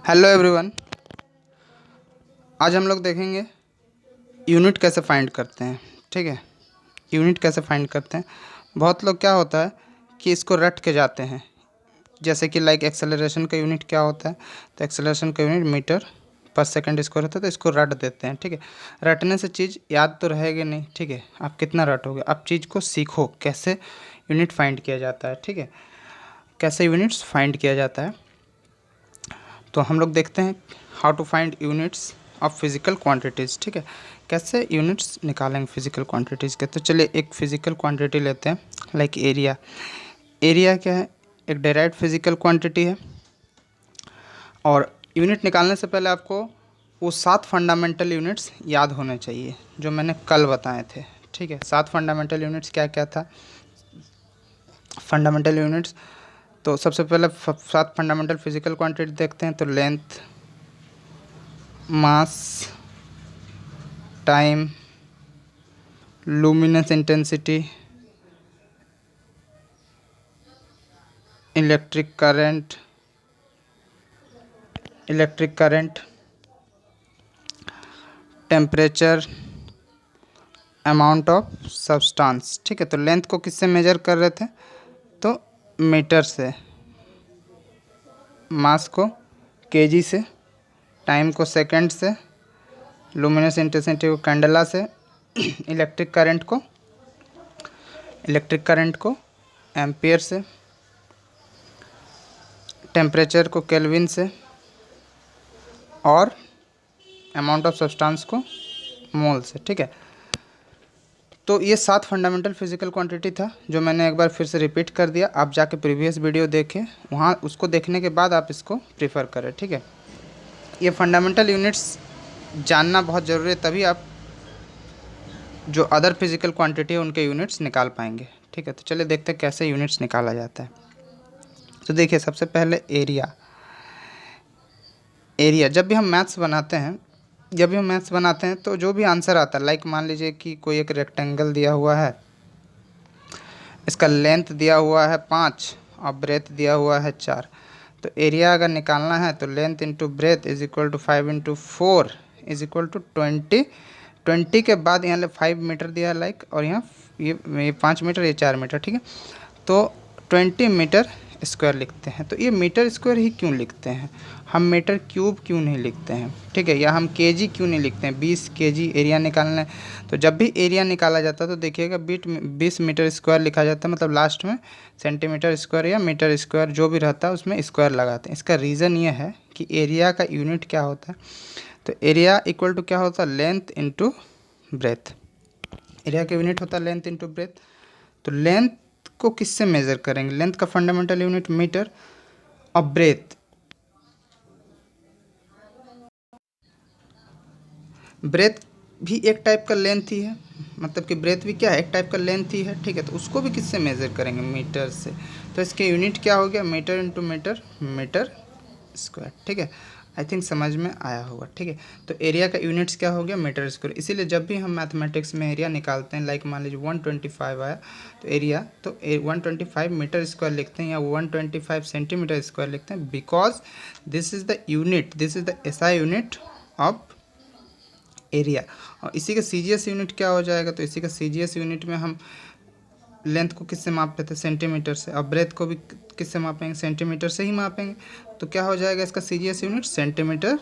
Hello everyone. आज हम लोग देखेंगे यूनिट कैसे फाइंड करते हैं। ठीक है, यूनिट कैसे फाइंड करते हैं। बहुत लोग क्या होता है कि इसको रट के जाते हैं, जैसे कि लाइक एक्सेलरेशन का यूनिट क्या होता है, तो एक्सेलरेशन का unit metre per second square होता है, तो इसको रट देते हैं। ठीक है, रटने से चीज़ याद तो रहेगी नहीं। ठीक है, आप कितना रटोगे, आप चीज़ को सीखो कैसे यूनिट फाइंड किया जाता है। ठीक है, कैसे यूनिट्स फाइंड किया जाता है। तो हम लोग देखते हैं how to find units of physical quantities. ठीक है, कैसे यूनिट्स निकालेंगे फिजिकल क्वांटिटीज़ के। तो चलिए एक फिजिकल क्वांटिटी लेते हैं, लाइक एरिया। एरिया क्या है, एक डायरेक्ट फिजिकल क्वांटिटी है। और यूनिट निकालने से पहले आपको वो 7 फंडामेंटल यूनिट्स याद होने चाहिए जो मैंने कल बताए थे। ठीक है, 7 फंडामेंटल यूनिट्स क्या क्या था। फंडामेंटल यूनिट्स, तो सबसे पहले 7 फंडामेंटल फिजिकल क्वांटिटी देखते हैं। तो length, mass, time, luminous intensity, electric current, temperature, amount of substance. ठीक है, तो लेंथ को किससे मेजर कर रहे थे, तो मीटर से, मास को केजी से, टाइम को सेकंड से, लुमिनस इंटेंसिटी को कैंडेला से, इलेक्ट्रिक करंट को एम्पियर से, टेम्परेचर को केल्विन से, और अमाउंट ऑफ सब्सटेंस को मोल से। ठीक है, तो ये 7 फंडामेंटल फिजिकल क्वांटिटी था जो मैंने एक बार फिर से रिपीट कर दिया। आप जाके प्रीवियस वीडियो देखें, वहाँ उसको देखने के बाद आप इसको प्रीफर करें। ठीक है, ये फंडामेंटल यूनिट्स जानना बहुत ज़रूरी है, तभी आप जो अदर फिजिकल क्वांटिटी है उनके यूनिट्स निकाल पाएंगे। ठीक है, तो चलिए देखते हैं कैसे यूनिट्स निकाला जाता है। तो देखिए, सबसे पहले एरिया। जब भी हम मैथ्स बनाते हैं तो जो भी आंसर आता है, लाइक मान लीजिए कि कोई एक रेक्टेंगल दिया हुआ है, इसका लेंथ दिया हुआ है 5 और ब्रेथ दिया हुआ है 4। तो एरिया अगर निकालना है तो length into breadth is equal to 5 into 4 is equal to 20। 20 के बाद यहाँ 5 मीटर दिया है लाइक, और यहाँ ये 5 मीटर, ये 4 मीटर। ठीक है, तो 20 मीटर स्क्वायर लिखते हैं। तो ये मीटर स्क्वायर ही क्यों लिखते हैं, हम मीटर क्यूब क्यों नहीं लिखते हैं। ठीक है, या हम केजी क्यों नहीं लिखते हैं। 20 केजी एरिया निकालना है, तो जब भी एरिया निकाला जाता है तो देखिएगा 20 मीटर स्क्वायर लिखा जाता है, मतलब लास्ट में सेंटीमीटर स्क्वायर या मीटर स्क्वायर जो भी रहता है उसमें स्क्वायर लगाते हैं। इसका रीज़न ये है कि एरिया का यूनिट क्या होता है, तो एरिया इक्वल टू क्या होता है, लेंथ इंटू ब्रेथ। एरिया का यूनिट होता है लेंथ इंटू ब्रेथ। तो लेंथ को किससे मेज़र करेंगे, लेंथ का फंडामेंटल यूनिट मीटर, और ब्रेथ भी एक टाइप का लेंथ ही है, मतलब कि ब्रेथ भी क्या है, एक टाइप का लेंथ ही है। ठीक है, तो उसको भी किससे मेज़र करेंगे, मीटर से। तो इसके यूनिट क्या हो गया, metre into metre, metre square. ठीक है, आई थिंक समझ में आया होगा। ठीक है, तो एरिया का यूनिट्स क्या हो गया, मीटर स्क्वायर। इसीलिए जब भी हम मैथमेटिक्स में एरिया निकालते हैं, लाइक मान लीजिए 125 आया तो एरिया, तो 125 मीटर स्क्वायर लिखते हैं या 125 सेंटीमीटर स्क्वायर लिखते हैं, because this is the unit, this is the SI unit of area. और इसी का सीजीएस यूनिट क्या हो जाएगा, तो इसी का सीजीएस यूनिट में हम लेंथ को किससे मापते थे, सेंटीमीटर से, और ब्रेथ को भी किससे मापेंगे, सेंटीमीटर से ही मापेंगे। तो क्या हो जाएगा इसका सीजीएस यूनिट, सेंटीमीटर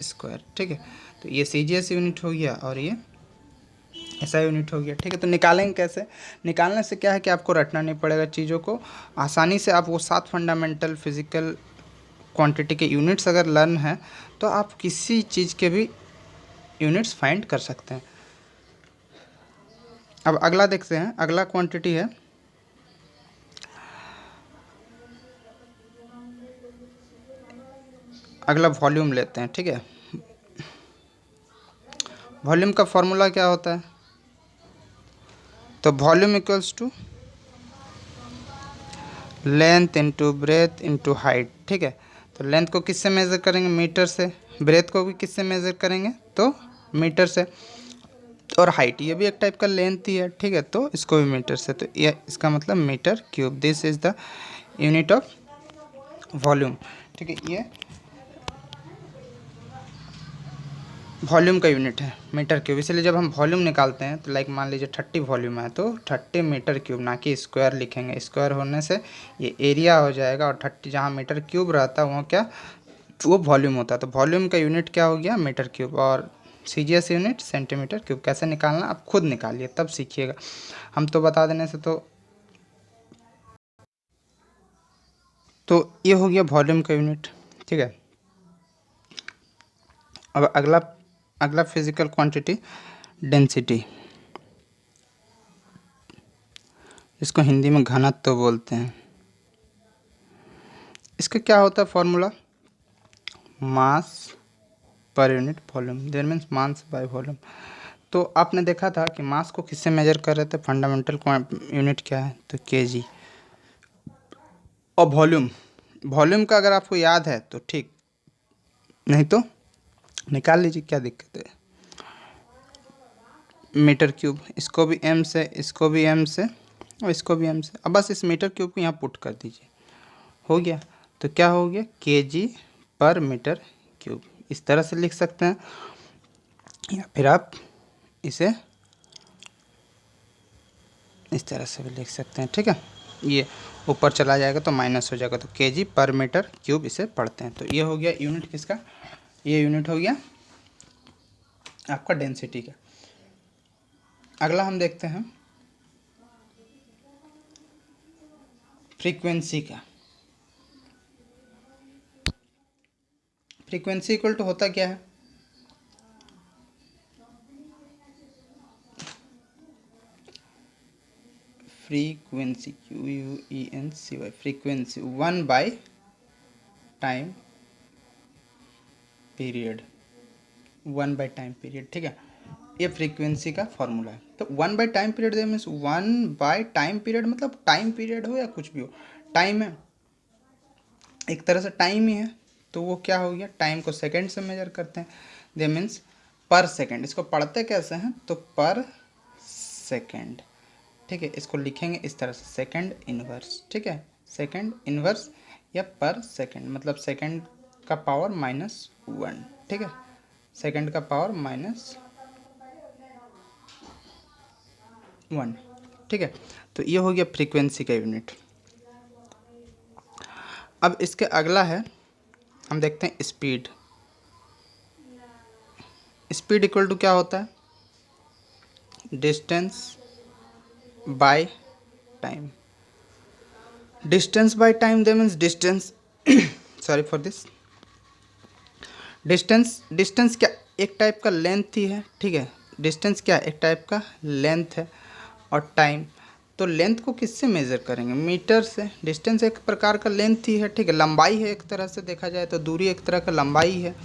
स्क्वायर। ठीक है, तो ये सीजीएस यूनिट हो गया और ये ऐसा यूनिट हो गया। ठीक है, तो निकालेंगे कैसे। निकालने से क्या है कि आपको रटना नहीं पड़ेगा चीज़ों को, आसानी से आप वो 7 फंडामेंटल फिजिकल क्वांटिटी के यूनिट्स अगर लर्न है तो आप किसी चीज़ के भी यूनिट्स फाइंड कर सकते हैं। अब अगला देखते हैं, अगला क्वांटिटी है अगला वॉल्यूम लेते हैं। ठीक है, वॉल्यूम का फॉर्मूला क्या होता है, तो volume equals to length into breadth into height. ठीक है, तो लेंथ को किससे मेज़र करेंगे, मीटर से, ब्रेथ को भी किससे मेज़र करेंगे, तो मीटर से, और हाइट ये भी एक टाइप का लेंथ ही है। ठीक है, तो इसको भी मीटर से, तो ये इसका मतलब metre cube, this is the unit of volume. ठीक है, ये वॉल्यूम का यूनिट है मीटर क्यूब, इसलिए जब हम वॉल्यूम निकालते हैं तो लाइक मान लीजिए 30 वॉल्यूम है तो 30 मीटर क्यूब, ना कि स्क्वायर लिखेंगे, स्क्वायर होने से ये एरिया हो जाएगा और 30 जहाँ मीटर क्यूब रहता है वहाँ क्या, वो वॉल्यूम होता है। तो वॉल्यूम का यूनिट क्या हो गया, मीटर क्यूब, और सीजीएस यूनिट सेंटीमीटर क्यूब। कैसे निकालना आप खुद निकालिए तब सीखिएगा, हम तो बता देने से तो ये हो गया वॉल्यूम का यूनिट, ठीक है। अब अगला अगला फिजिकल क्वांटिटी डेंसिटी, इसको हिंदी में घनत्व तो बोलते हैं। इसका क्या होता है formula, mass per unit volume, there means mass by volume. तो आपने देखा था कि मास को किससे मेजर कर रहे थे, फंडामेंटल यूनिट क्या है तो केजी, और वॉल्यूम, वॉल्यूम का अगर आपको याद है तो ठीक, नहीं तो निकाल लीजिए, क्या दिक्कत है। मीटर क्यूब, इसको भी एम से, इसको भी एम से, और इसको भी एम से, अब बस इस मीटर क्यूब को यहाँ पुट कर दीजिए, हो गया। तो क्या हो गया, केजी पर मीटर क्यूब, इस तरह से लिख सकते हैं, या फिर आप इसे इस तरह से भी लिख सकते हैं, ठीक है। ये ऊपर चला जाएगा तो माइनस हो जाएगा, तो केजी पर मीटर क्यूब इसे पढ़ते हैं। तो ये हो गया यूनिट किसका, ये यूनिट हो गया आपका डेंसिटी का। अगला हम देखते हैं फ्रीक्वेंसी का। फ्रीक्वेंसी इक्वल टू होता क्या है, frequency QUENCY, frequency 1 by time period, 1 by time period, ठीक है। ये फ्रीक्वेंसी का फॉर्मूला है। तो 1 by time period means 1 by time period, मतलब टाइम पीरियड हो या कुछ भी हो, टाइम है, एक तरह से टाइम ही है। तो वो क्या हो गया, टाइम को सेकंड से मेजर करते हैं, दे मीन्स पर सेकंड। इसको पढ़ते कैसे हैं, तो पर सेकंड, ठीक है। इसको लिखेंगे इस तरह से, सेकंड इनवर्स, ठीक है, सेकंड इनवर्स या पर सेकंड, मतलब सेकंड का पावर -1, ठीक है, सेकंड का पावर -1, ठीक है। तो ये हो गया फ्रीक्वेंसी का यूनिट। अब इसके अगला है, हम देखते हैं स्पीड। स्पीड इक्वल टू क्या होता है, distance by time, distance by time, that means distance sorry for this, distance, distance क्या एक टाइप का लेंथ ही है, ठीक है। डिस्टेंस क्या एक टाइप का लेंथ है, और टाइम, तो लेंथ को किससे मेज़र करेंगे, मीटर से। डिस्टेंस एक प्रकार का लेंथ ही है, ठीक है, लंबाई है, एक तरह से देखा जाए तो दूरी एक तरह का लंबाई है,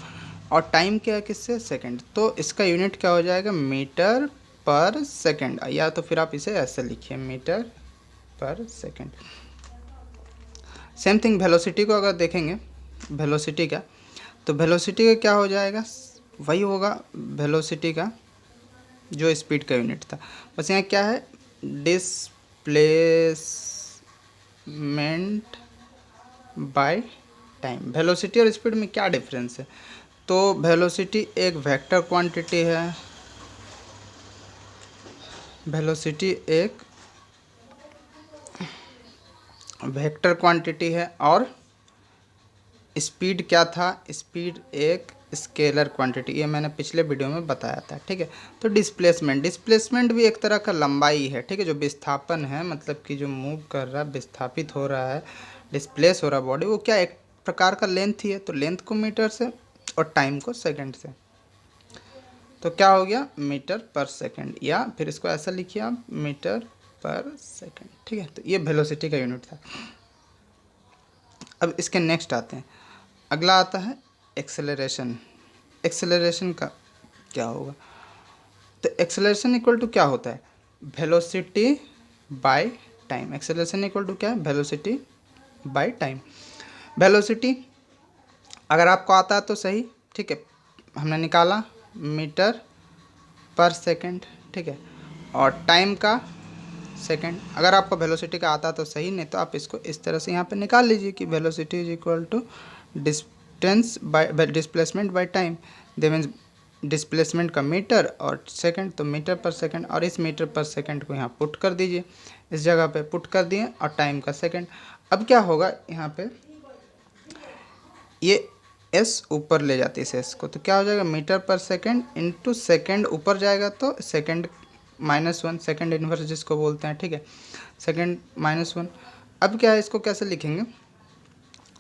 और टाइम क्या है किससे, सेकंड। तो इसका यूनिट क्या हो जाएगा, मीटर पर सेकंड, या तो फिर आप इसे ऐसे लिखिए, metre per second. Same thing velocity को अगर देखेंगे, वेलोसिटी का, तो वेलोसिटी का क्या हो जाएगा, वही होगा वेलोसिटी का जो स्पीड का यूनिट था, बस यहाँ क्या है, डिस्प्लेसमेंट बाय टाइम। वेलोसिटी और स्पीड में क्या डिफरेंस है, तो वेलोसिटी एक वेक्टर क्वांटिटी है, वेलोसिटी एक वेक्टर क्वांटिटी है, और स्पीड क्या था, स्पीड एक स्केलर क्वांटिटी, ये मैंने पिछले वीडियो में बताया था, ठीक है। तो डिस्प्लेसमेंट, डिस्प्लेसमेंट भी एक तरह का लंबाई है, ठीक है, जो विस्थापन है, मतलब कि जो मूव कर रहा है, विस्थापित हो रहा है, डिस्प्लेस हो रहा है बॉडी, वो क्या एक प्रकार का लेंथ ही है। तो लेंथ को मीटर से और टाइम को सेकंड से, तो क्या हो गया, मीटर पर सेकंड, या फिर इसको ऐसा लिखिए आप, मीटर पर सेकंड, ठीक है। तो ये वेलोसिटी का यूनिट था। अब इसके नेक्स्ट आते हैं, अगला आता है एक्सेलरेशन। एक्सेलरेशन का क्या होगा, तो एक्सेलरेशन इक्वल टू क्या होता है, velocity by time. Acceleration equal to क्या है, वेलोसिटी बाय टाइम। वेलोसिटी अगर आपको आता है तो सही, ठीक है, हमने निकाला मीटर पर सेकंड, ठीक है, और टाइम का सेकंड। अगर आपको वेलोसिटी का आता तो सही, नहीं तो आप इसको इस तरह से यहाँ पे निकाल लीजिए कि velocity is equal to distance by displacement by time, that means displacement का मीटर और सेकंड, तो मीटर पर सेकंड, और इस मीटर पर सेकंड को यहाँ पुट कर दीजिए, इस जगह पे पुट कर दिए, और टाइम का सेकंड। अब क्या होगा यहाँ पे, ये एस ऊपर ले जाती है इस एस को, तो क्या हो जाएगा metre per second into second, ऊपर जाएगा तो सेकंड -1, सेकंड इन्वर्स जिसको बोलते हैं, ठीक है, सेकंड -1। अब क्या है, इसको कैसे लिखेंगे,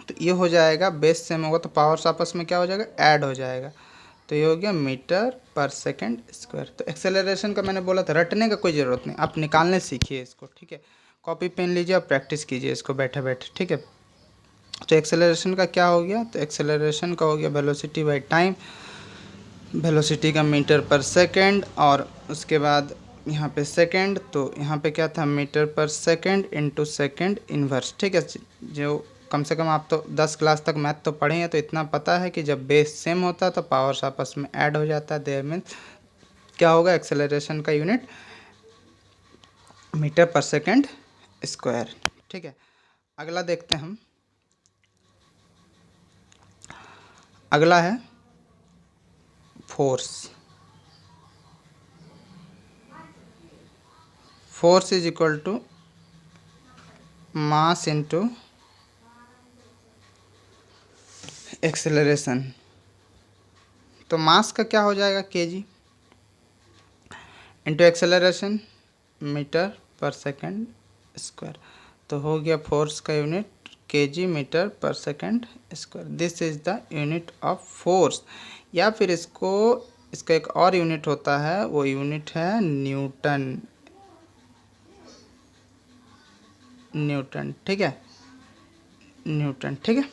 तो ये हो जाएगा बेस सेम होगा तो पावर्स आपस में क्या हो जाएगा, ऐड हो जाएगा, तो ये हो गया मीटर पर सेकंड स्क्वायर। तो एक्सेलरेशन का मैंने बोला था रटने का कोई ज़रूरत नहीं, आप निकालने सीखिए इसको, ठीक है, कॉपी पेन लीजिए और प्रैक्टिस कीजिए इसको बैठे बैठे, ठीक है। तो एक्सेलरेशन का क्या हो गया, तो एक्सेलरेशन का हो गया वेलोसिटी बाई टाइम, वेलोसिटी का मीटर पर सेकंड, और उसके बाद यहाँ पे सेकंड, तो यहाँ पे क्या था metre per second into second inverse, ठीक है। जो कम से कम आप तो 10 क्लास तक मैथ तो पढ़े हैं, तो इतना पता है कि जब बेस सेम होता है तो पावर्स आपस में ऐड हो जाता है, देयर मीन्स क्या होगा, एक्सेलरेशन का unit metre per second square, ठीक है। अगला देखते हैं हम, अगला है force. Force is equal to mass into acceleration. तो मास का क्या हो जाएगा, kg, into acceleration metre per second square, तो हो गया फोर्स का unit kg metre per second square. This is the unit of force, या फिर इसको, इसका एक और यूनिट होता है, वो यूनिट है न्यूटन, न्यूटन, ठीक है, न्यूटन, ठीक है।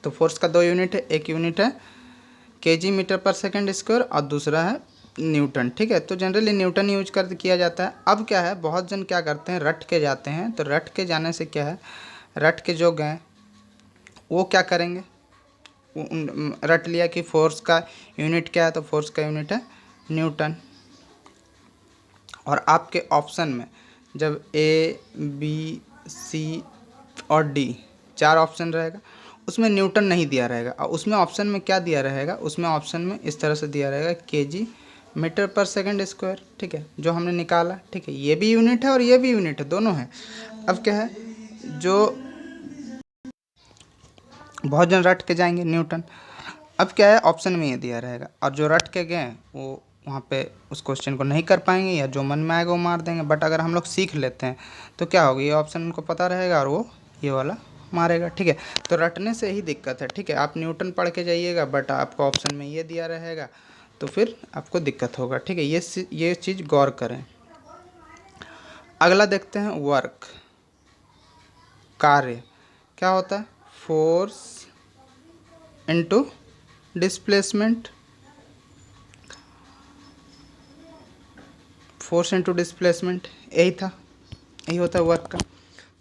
तो फोर्स का दो यूनिट है, एक यूनिट है KG metre per second square और दूसरा है न्यूटन, ठीक है। तो जनरली न्यूटन यूज कर किया जाता है। अब क्या है, बहुत जन क्या करते हैं, रट के जाते हैं, तो रट के जाने से क्या है, रट के जो गए वो क्या करेंगे, रट लिया कि फोर्स का यूनिट क्या है, तो फोर्स का यूनिट है न्यूटन, और आपके ऑप्शन में जब ए बी सी और डी 4 ऑप्शन रहेगा, उसमें न्यूटन नहीं दिया रहेगा, और उसमें ऑप्शन में क्या दिया रहेगा, उसमें ऑप्शन में इस तरह से दिया रहेगा KG metre per second square, ठीक है, जो हमने निकाला, ठीक है, ये भी यूनिट है और ये भी यूनिट है, दोनों है। अब क्या है, जो बहुत जन रट के जाएंगे न्यूटन, अब क्या है ऑप्शन में ये दिया रहेगा, और जो रट के गए वो वहाँ पे उस क्वेश्चन को नहीं कर पाएंगे, या जो मन में आएगा वो मार देंगे। बट अगर हम लोग सीख लेते हैं तो क्या होगा, ये ऑप्शन उनको पता रहेगा और वो ये वाला मारेगा, ठीक है। तो रटने से ही दिक्कत है, ठीक है, आप न्यूटन पढ़ के जाइएगा बट आपको ऑप्शन में ये दिया रहेगा तो फिर आपको दिक्कत होगा, ठीक है, ये चीज़ गौर करें। अगला देखते हैं वर्क, कार्य क्या होता है, force into displacement, force into displacement, यही था, यही होता है वर्क का।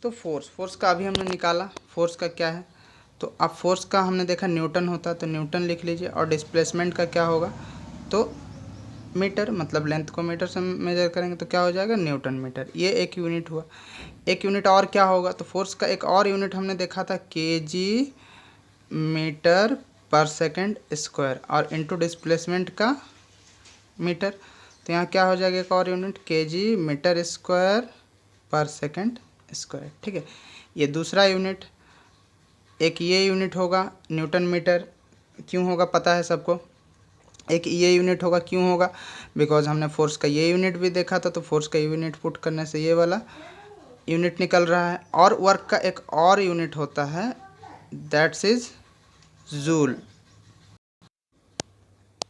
तो फोर्स का अभी हमने निकाला, फोर्स का क्या है, तो अब फोर्स का हमने देखा न्यूटन होता है, तो न्यूटन लिख लीजिए, और डिस्प्लेसमेंट का क्या होगा, तो मीटर, मतलब लेंथ को मीटर से मेजर करेंगे तो क्या हो जाएगा, न्यूटन मीटर, ये एक यूनिट हुआ। एक यूनिट और क्या होगा, तो फोर्स का एक और यूनिट हमने देखा था KG metre per second square, और इनटू डिस्प्लेसमेंट का मीटर, तो यहाँ क्या हो जाएगा एक और यूनिट केजी मीटर स्क्वायर पर सेकंड स्क्वायर, ठीक है। ये दूसरा यूनिट, एक ये यूनिट होगा न्यूटन मीटर, क्यों होगा पता है सबको, एक ये यूनिट होगा, क्यों होगा, बिकॉज हमने फोर्स का ये यूनिट भी देखा था, तो फोर्स का यूनिट पुट करने से ये वाला यूनिट निकल रहा है। और वर्क का एक और यूनिट होता है, दैट्स इज जूल,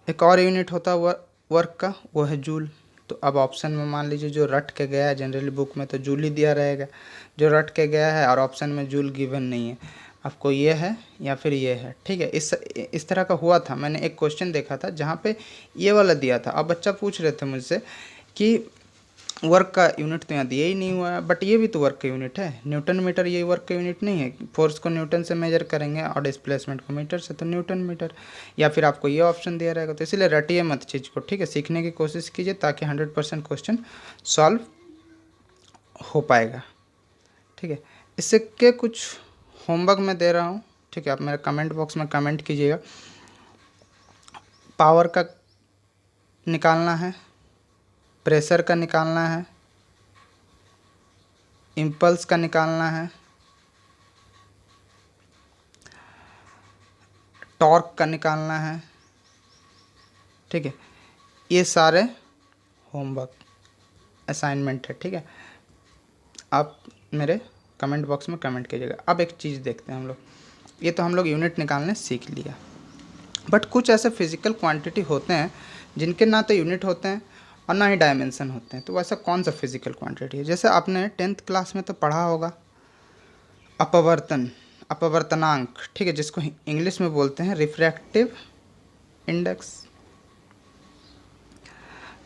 एक और यूनिट होता है वर्क का, वो है जूल। तो अब ऑप्शन में मान लीजिए जो रट के गया है, जनरली बुक में तो जूल ही दिया रहेगा, जो रट के गया है और ऑप्शन में जूल गिवन नहीं है, आपको ये है या फिर ये है, ठीक है। इस तरह का हुआ था, मैंने एक क्वेश्चन देखा था जहाँ पे ये वाला दिया था। अब बच्चा पूछ रहे थे मुझसे कि वर्क का यूनिट तो यहाँ दिया ही नहीं हुआ है, बट ये भी तो वर्क का यूनिट है, न्यूटन मीटर ये वर्क का यूनिट नहीं है, फोर्स को न्यूटन से मेजर करेंगे और डिस्प्लेसमेंट को मीटर से, तो न्यूटन मीटर, या फिर आपको ये ऑप्शन दिया रहेगा। तो इसलिए रटिए मत चीज़ को, ठीक है, सीखने की कोशिश कीजिए ताकि 100% क्वेश्चन सॉल्व हो पाएगा, ठीक है। इससे के कुछ होमवर्क मैं दे रहा हूँ, ठीक है, आप मेरे कमेंट बॉक्स में कमेंट कीजिएगा। पावर का निकालना है, प्रेशर का निकालना है, इम्पल्स का निकालना है, टॉर्क का निकालना है, ठीक है। ये सारे होमवर्क असाइनमेंट है, ठीक है। आप मेरे कमेंट बॉक्स में कमेंट कीजिएगा। अब एक चीज़ देखते हैं हम लोग, ये तो हम लोग यूनिट निकालने सीख लिया, बट कुछ ऐसे फिजिकल क्वांटिटी होते हैं जिनके ना तो यूनिट होते हैं और ना ही डायमेंशन होते हैं। तो वैसा कौन सा फिजिकल क्वांटिटी है? जैसे आपने 10th क्लास में तो पढ़ा होगा अपवर्तनांक, ठीक है, जिसको इंग्लिश में बोलते हैं रिफ्रैक्टिव इंडेक्स।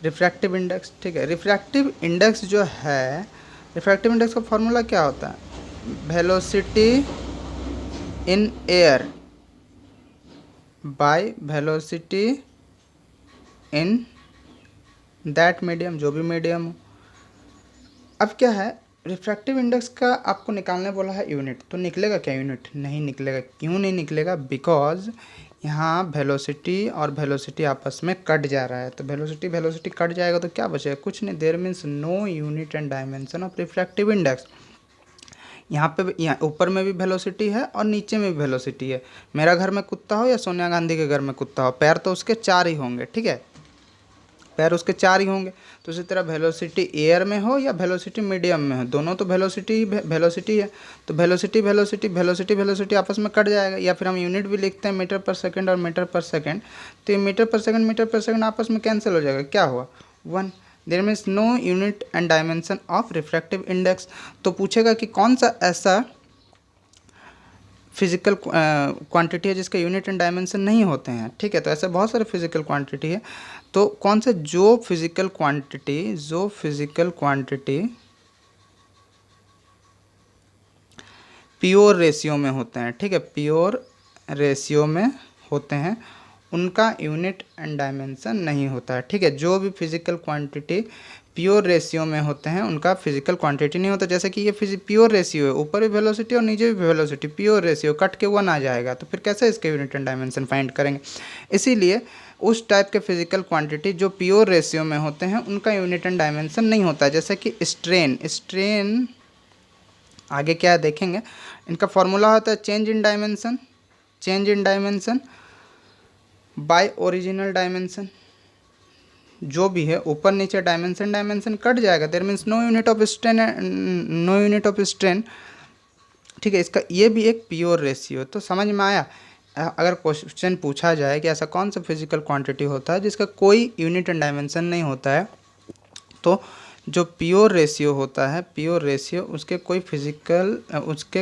रिफ्रैक्टिव इंडेक्स, ठीक है। रिफ्रैक्टिव इंडेक्स जो है, रिफ्रैक्टिव इंडेक्स का फॉर्मूला क्या होता है? Velocity in air by velocity in that medium, जो भी मीडियम हो। अब क्या है, रिफ्रैक्टिव इंडेक्स का आपको निकालने बोला है यूनिट, तो निकलेगा क्या यूनिट? नहीं निकलेगा। क्यों नहीं निकलेगा? बिकॉज यहाँ वेलोसिटी और वेलोसिटी आपस में कट जा रहा है। तो वेलोसिटी कट जाएगा तो क्या बचेगा? कुछ नहीं। There means no unit and dimension of refractive index. यहाँ पे, यहाँ ऊपर में भी वेलोसिटी है और नीचे में भी वेलोसिटी है। मेरा घर में कुत्ता हो या सोनिया गांधी के घर में कुत्ता हो, पैर तो उसके 4 ही होंगे, ठीक है, पैर उसके 4 ही होंगे। तो उसी तरह वेलोसिटी एयर में हो या वेलोसिटी मीडियम में हो, दोनों तो वेलोसिटी है। तो वेलोसिटी आपस में कट जाएगा। या फिर हम यूनिट भी लिखते हैं मीटर पर सेकंड और मीटर पर सेकंड, तो ये मीटर पर सेकंड आपस में कैंसिल हो जाएगा। क्या हुआ? 1। There means no unit and dimension of refractive index. तो पूछेगा कि कौन सा ऐसा फिजिकल क्वांटिटी है जिसका यूनिट एंड डायमेंशन नहीं होते हैं, ठीक है। तो ऐसे बहुत सारे फिजिकल क्वांटिटी है। तो कौन से जो फिजिकल क्वांटिटी प्योर रेशियो में होते हैं, ठीक है, प्योर रेशियो में होते हैं, उनका यूनिट एंड डायमेंशन नहीं होता है, ठीक है। जो भी फिजिकल क्वांटिटी प्योर रेशियो में होते हैं उनका फिजिकल क्वांटिटी नहीं होता। जैसे कि ये प्योर रेशियो है, ऊपर भी वेलोसिटी और नीचे भी वेलोसिटी, प्योर रेशियो, कट के 1 आ जाएगा, तो फिर कैसे इसके यूनिट एंड डायमेंशन फाइंड करेंगे? इसीलिए उस टाइप के फिजिकल क्वांटिटी जो प्योर रेशियो में होते हैं उनका यूनिट एंड डायमेंशन नहीं होता है। जैसे कि स्ट्रेन आगे क्या देखेंगे, इनका फॉर्मूला होता है change in dimension by original dimension. जो भी है ऊपर नीचे डायमेंशन कट जाएगा। There means no unit of strain, ठीक है। इसका ये भी एक प्योर रेशियो। तो समझ में आया? अगर क्वेश्चन पूछा जाए कि ऐसा कौन सा फिजिकल क्वांटिटी होता है जिसका कोई यूनिट एंड डायमेंशन नहीं होता है, तो जो प्योर रेशियो होता है, प्योर रेशियो, उसके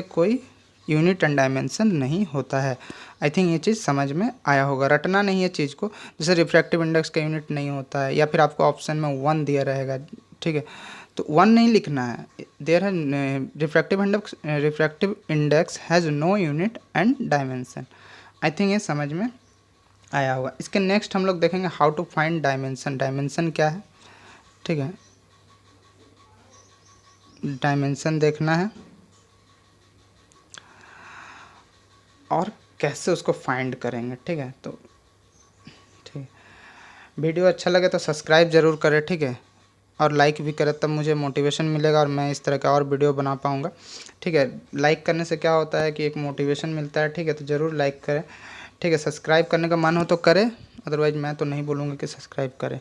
कोई यूनिट एंड डायमेंशन नहीं होता है। आई थिंक ये चीज़ समझ में आया होगा। रटना नहीं है चीज़ को। जैसे रिफ्रैक्टिव इंडेक्स का यूनिट नहीं होता है, या फिर आपको ऑप्शन में 1 दिया रहेगा, ठीक है, तो 1 नहीं लिखना है। देयर है refractive index has no unit and dimension. I think ये समझ में आया होगा। इसके नेक्स्ट हम लोग देखेंगे how to find dimension. Dimension क्या है, ठीक है, डायमेंशन देखना है और कैसे उसको फाइंड करेंगे, ठीक है। तो ठीक है, वीडियो अच्छा लगे तो सब्सक्राइब ज़रूर करें, ठीक है, और लाइक भी करें, तब मुझे मोटिवेशन मिलेगा और मैं इस तरह का और वीडियो बना पाऊँगा, ठीक है। लाइक करने से क्या होता है कि एक मोटिवेशन मिलता है, ठीक है, तो ज़रूर लाइक करें, ठीक है। सब्सक्राइब करने का मन हो तो करें, अदरवाइज़ मैं तो नहीं बोलूँगा कि सब्सक्राइब करें।